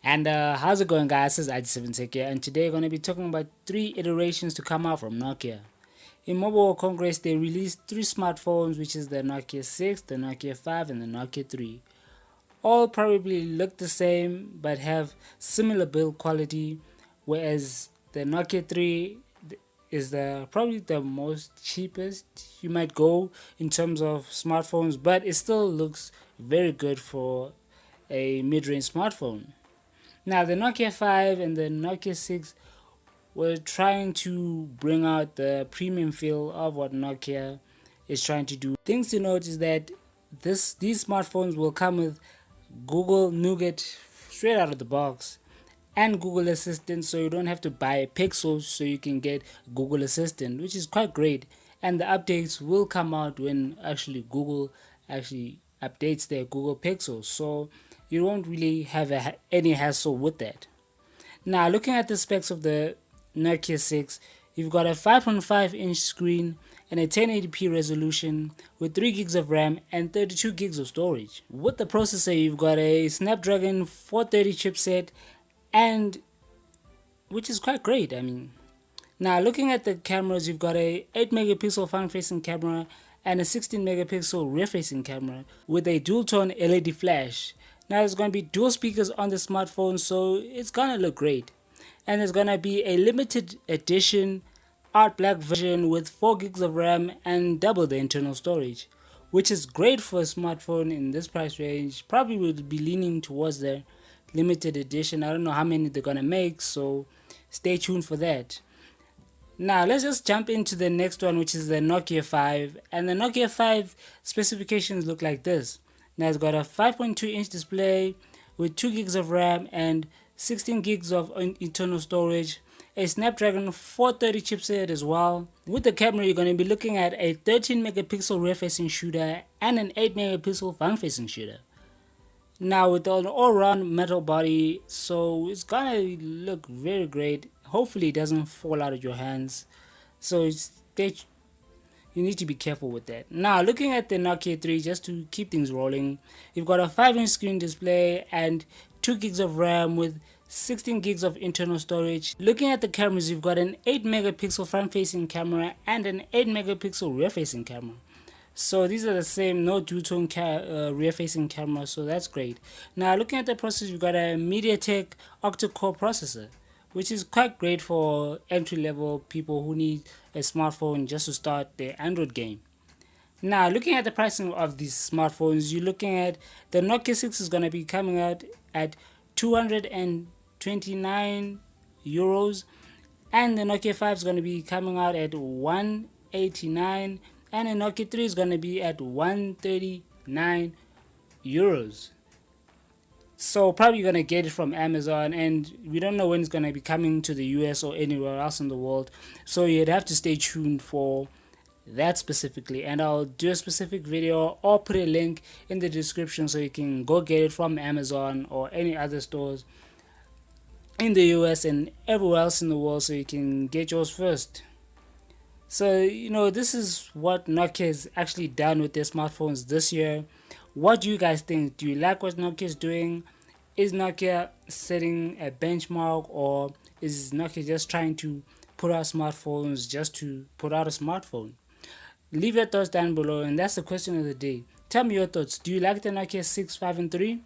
And how's it going, guys? This is K10 Get, and today we're going to be talking about 3 iterations to come out from Nokia. In Mobile World Congress, they released 3 smartphones, which is the Nokia 6, the Nokia 5, and the Nokia 3. All probably look the same, but have similar build quality, whereas the Nokia 3 is probably the most cheapest you might go in terms of smartphones, but it still looks very good for a mid-range smartphone. Now, the Nokia 5 and the Nokia 6 were trying to bring out the premium feel of what Nokia is trying to do. Things to note is that these smartphones will come with Google Nougat straight out of the box and Google Assistant, so you don't have to buy a Pixel so you can get Google Assistant, which is quite great. And the updates will come out when Google updates their Google Pixel, so you won't really have any hassle with that. Now, looking at the specs of the Nokia 6, you've got a 5.5-inch screen and a 1080p resolution with 3 gigs of RAM and 32 gigs of storage. With the processor, you've got a Snapdragon 430 chipset, and which is quite great. Now looking at the cameras, you've got a 8 megapixel front-facing camera and a 16 megapixel rear-facing camera with a dual-tone LED flash. Now there's going to be dual speakers on the smartphone, so it's gonna look great. And there's gonna be a limited edition art black version with 4 gigs of RAM and double the internal storage, which is great for a smartphone in this price range. Probably would be leaning towards the limited edition. I don't know how many they're gonna make, so stay tuned for that. Now let's just jump into the next one, which is the Nokia 5. And the Nokia 5 specifications look like this. Now it's got a 5.2-inch display with 2 gigs of RAM and 16 gigs of internal storage, a Snapdragon 430 chipset as well. With the camera, you're going to be looking at a 13 megapixel rear-facing shooter and an 8 megapixel front-facing shooter. Now with an all-round metal body, so it's gonna look very great. Hopefully it doesn't fall out of your hands, so you need to be careful with that. Now looking at the Nokia 3, just to keep things rolling, you've got a 5-inch screen display and 2 gigs of RAM with 16 gigs of internal storage. Looking at the cameras, you've got an 8 megapixel front-facing camera and an 8 megapixel rear-facing camera. So these are the same, no dual-tone rear-facing camera, so that's great. Now looking at the processor, you've got a MediaTek octa-core processor, which is quite great for entry-level people who need a smartphone just to start their Android game. Now looking at the pricing of these smartphones, you're looking at the Nokia 6 is going to be coming out at 229 euros, and the Nokia 5 is going to be coming out at 189, and the Nokia 3 is going to be at 139 euros. So probably you're going to get it from Amazon, and we don't know when it's going to be coming to the US or anywhere else in the world, so you'd have to stay tuned for that specifically, and I'll do a specific video or put a link in the description so you can go get it from Amazon or any other stores in the US and everywhere else in the world, so you can get yours first. So this is what Nokia has actually done with their smartphones this year. What do you guys think? Do you like what Nokia is doing? Is Nokia setting a benchmark, or is Nokia just trying to put out smartphones just to put out a smartphone? Leave your thoughts down below, and that's the question of the day. Tell me your thoughts. Do you like the Nokia 6, 5, and 3?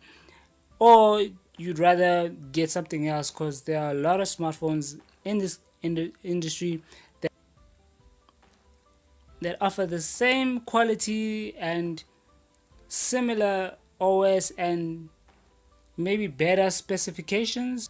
Or you'd rather get something else? Because there are a lot of smartphones in the industry that offer the same quality and similar OS and maybe better specifications.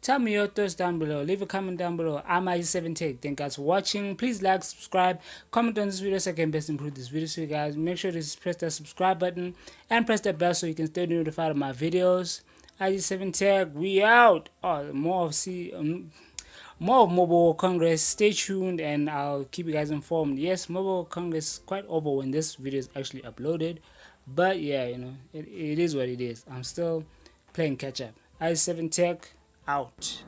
Tell me your thoughts down below. Leave a comment down below. I'm K10 Get. Thank you guys for watching. Please like, subscribe, comment on this video so I can best improve this video. So you guys, make sure to press that subscribe button and press that bell so you can stay notified of my videos. K10 Get, we out. More of Mobile World Congress. Stay tuned and I'll keep you guys informed. Yes, Mobile World Congress is quite over when this video is actually uploaded, but yeah, it is what it is. I'm still playing catch up. K10 Get out.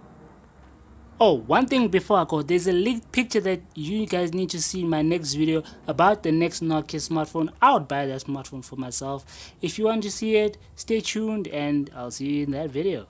Oh, one thing before I go, there's a leaked picture that you guys need to see in my next video about the next Nokia smartphone. I would buy that smartphone for myself. If you want to see it, stay tuned and I'll see you in that video.